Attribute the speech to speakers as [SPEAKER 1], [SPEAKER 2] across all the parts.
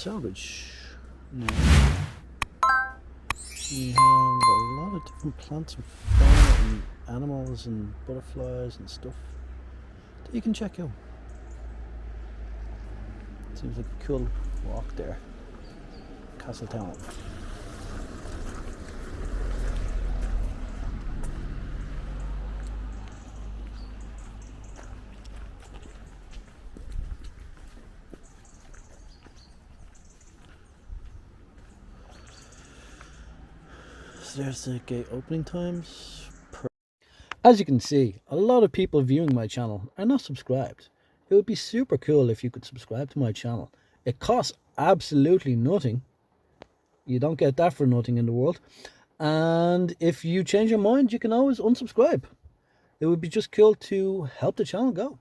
[SPEAKER 1] Celbridge now. We have a lot of different plants and fauna and animals and butterflies and stuff that you can check out. Seems like a cool walk there. Castletown. So there's the gate opening times. As you can see, a lot of people viewing my channel are not subscribed. It would be super cool if you could subscribe to my channel. It costs absolutely nothing. You don't get that for nothing in the world. And if you change your mind, you can always unsubscribe. It would be just cool to help the channel go.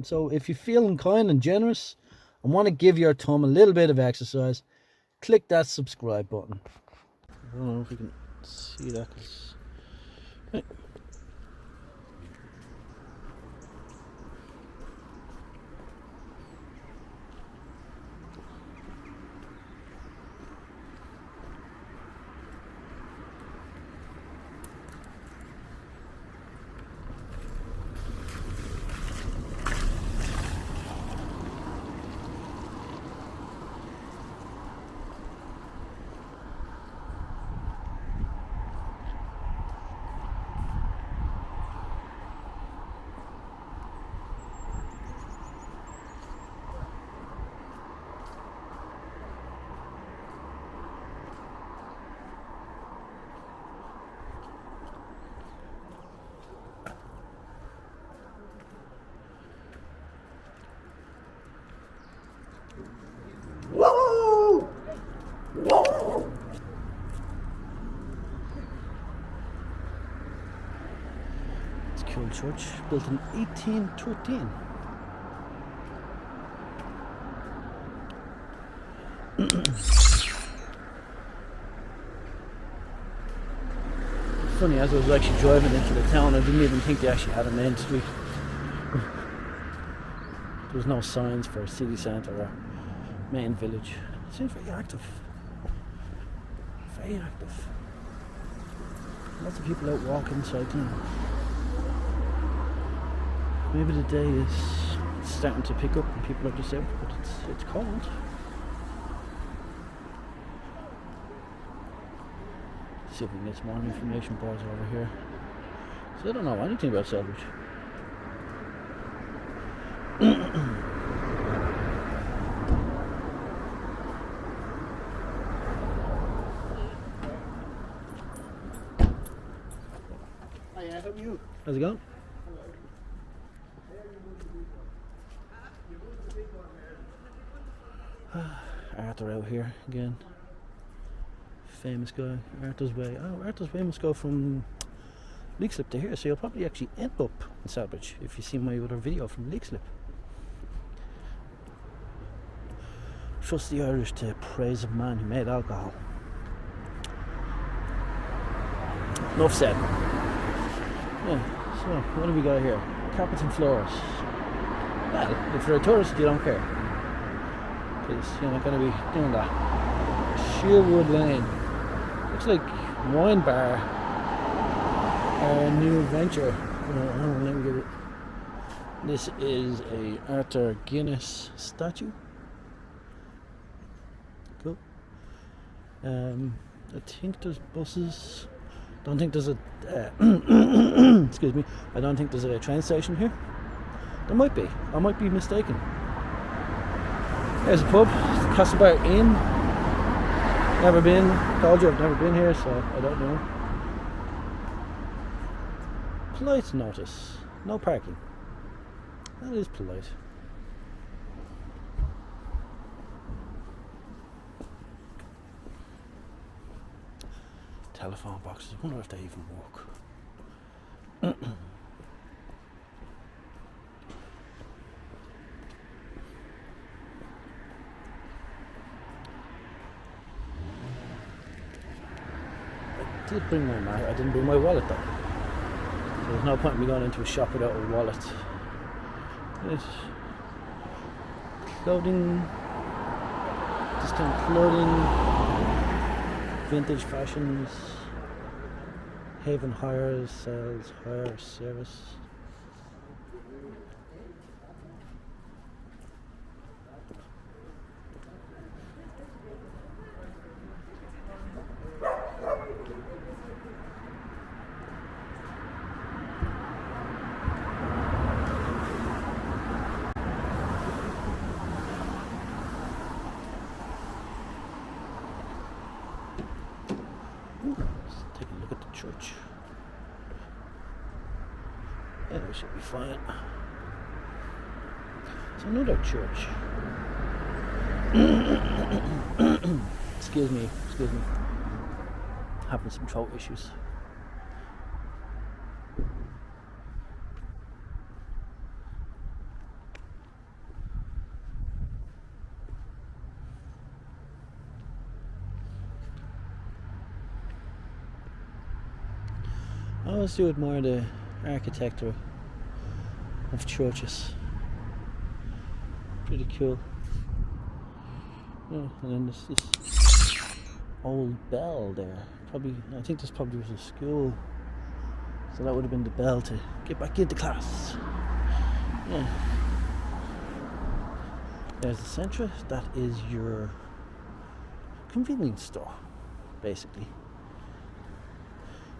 [SPEAKER 1] So if you're feeling kind and generous and want to give your thumb a little bit of exercise, click that subscribe button. I don't know if you can see that. Right. It's a cool church, built in 1813. Funny, as I was actually driving into the town, I didn't even think they actually had a main street. There was no signs for city centre or main village. It seems very active. Very active. Lots of people out walking, cycling. Maybe the day is starting to pick up and people are just out, but it's cold. See if we can get some more information boards over here. So I don't know anything about Celbridge.
[SPEAKER 2] Hiya, how are you?
[SPEAKER 1] How's it going? Arthur out here again. Famous guy, Arthur's Way. Oh, Arthur's Way must go from Leixlip to here, so you'll probably actually end up in Celbridge if you see my other video from Leixlip. Trust the Irish to praise a man who made alcohol. Enough said. Yeah, so what do we got here? Carpets and floors. Well, if you're a tourist, you don't care, because you're not going to be doing that. Sherwood Inn. Looks like wine bar. New venture. Let me get it. This is a Arthur Guinness statue. Cool. I think there's buses. Don't think there's a excuse me. I don't think there's a train station here. There might be. I might be mistaken. There's a pub, Castletown Inn. Never been. Told you I've never been here, so I don't know. Polite notice. No parking. That is polite. Telephone boxes. I wonder if they even work. I did bring my I didn't bring my wallet though. So there's no point in me going into a shop without a wallet. It's clothing discount clothing, vintage fashions, Haven hires, sales, hire, service. Let's take a look at the church. Yeah, we should be fine. It's another church. Excuse me. Having some throat issues. I always do admire the architecture of churches. Pretty cool. Oh, and then there's this old bell there. I think this probably was a school. So that would have been the bell to get back into class. Yeah. There's the Centra. That is your convenience store, basically.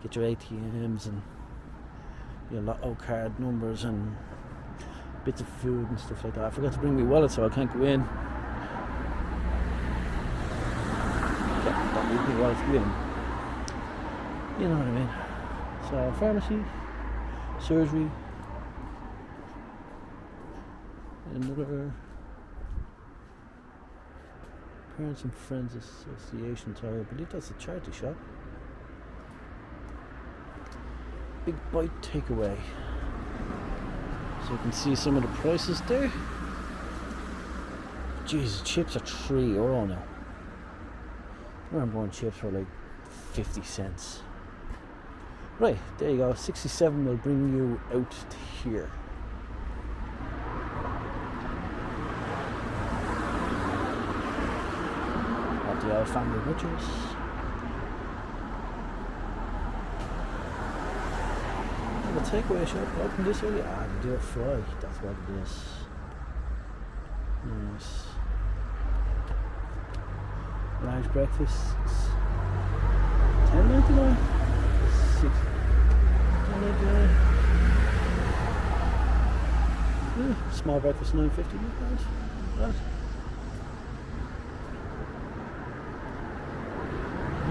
[SPEAKER 1] Get your ATMs and your lotto card numbers and bits of food and stuff like that. I forgot to bring my wallet, so I can't go in. Don't need my wallet to go in. You know what I mean. So pharmacy, surgery, another Parents and Friends Association tower. I believe that's a charity shop. Big Bite Takeaway. So you can see some of the prices there. Jeez, chips are €3 now. I remember when chips were like 50 cents. Right, there you go. 67 will bring you out to here. At the old family butchers. The takeaway shop open this early. They do a fry. That's what it is. Nice. Large breakfast. $10.99. $10.99. Yeah, small breakfast $9.50. Right.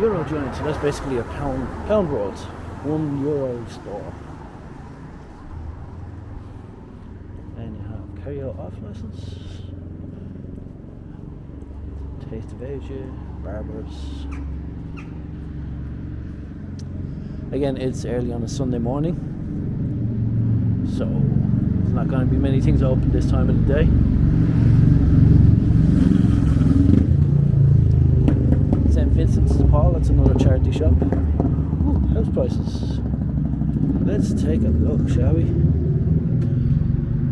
[SPEAKER 1] Euro joint. So that's basically a pound rolls. €1 store. Carry out off license, Taste of Asia, Barbers. Again, it's early on a Sunday morning, so there's not going to be many things open this time of the day. St. Vincent's de Paul, that's another charity shop. Ooh, house prices. Let's take a look, shall we?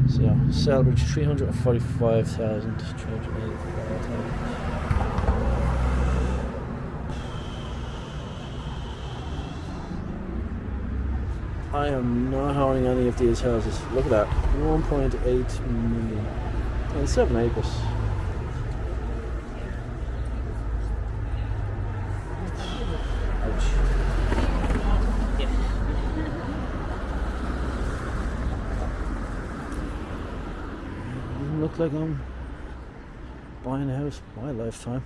[SPEAKER 1] So, Celbridge 345,000, 385,000. I am not owning any of these houses. Look at that, 1.8 million. And 7 acres. Ouch. Look like I'm buying a house my lifetime.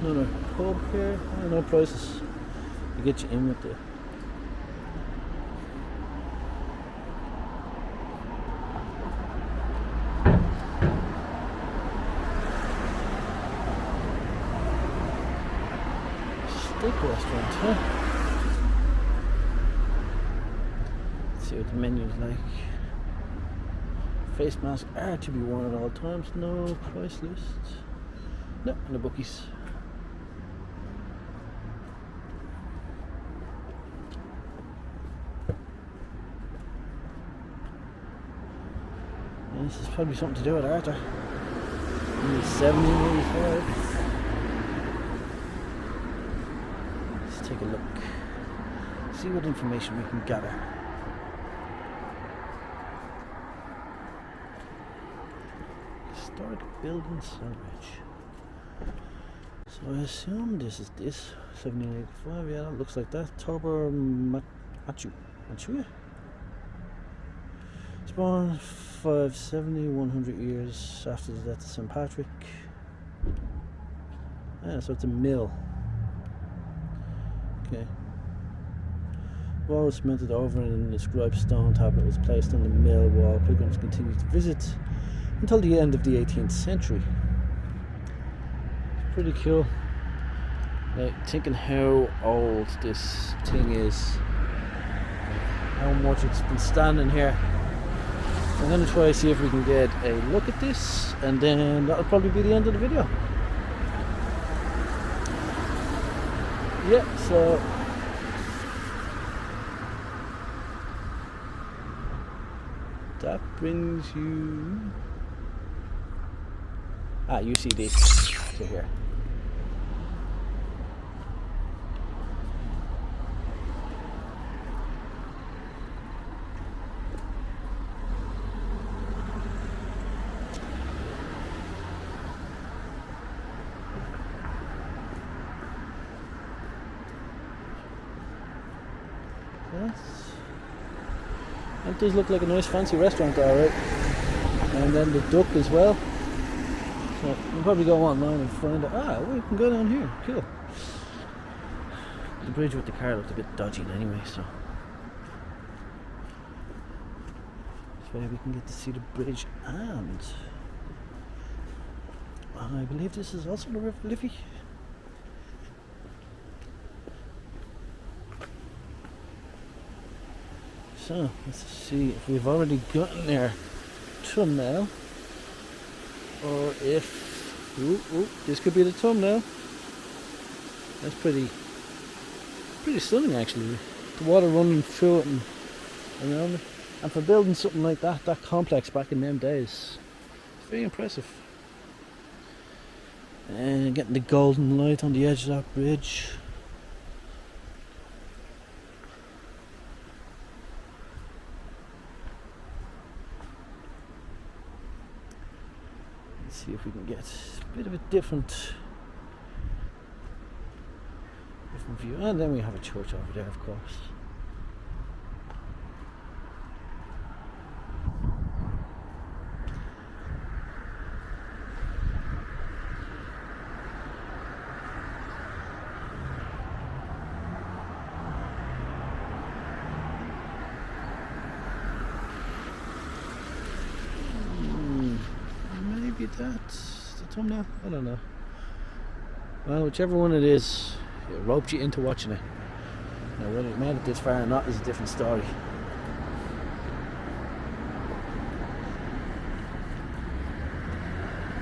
[SPEAKER 1] No pub here, no prices. You get you in with the huh? Let's see what the menu is like. Face masks are to be worn at all times. No price list. No, no bookies. This is probably something to do with Arthur. He's 1785. Let's take a look. See what information we can gather. Historic building, Celbridge. So I assume this is 1785. Yeah, that looks like that. Torber Manchuria. It's born 570, 100 years after the death of St. Patrick. Yeah, so it's a mill. Okay. Wall was cemented over and an inscribed stone tablet was placed on the mill wall. Pilgrims continued to visit until the end of the 18th century. It's pretty cool. Like, thinking how old this thing is, how much it's been standing here. I'm going to try to see if we can get a look at this, and then that'll probably be the end of the video. Yeah, so that brings you you see this to here. That does look like a nice fancy restaurant, alright. And then the duck as well. So we'll probably go online and find out. We can go down here. Cool. The bridge with the car looked a bit dodgy anyway, so this way we can get to see the bridge, and I believe this is also the River Liffey. So let's see if we've already gotten their thumbnail, or if this could be the thumbnail. That's pretty stunning actually. The water running through it and around it, and for building something like that complex back in them days, it's very impressive. And getting the golden light on the edge of that bridge. See if we can get a bit of a different view, and then we have a church over there, of course. Maybe that's the thumbnail? I don't know. Well, whichever one it is, it roped you into watching it. Now, whether it made it this far or not is a different story.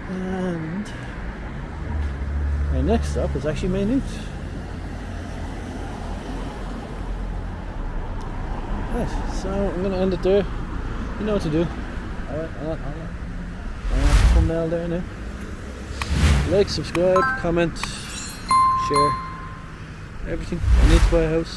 [SPEAKER 1] And my next stop is actually Maynooth. Right, so I'm going to end it there. You know what to do. Alright. Thumbnail there now. Like, subscribe, comment, share, everything. I need to buy a house.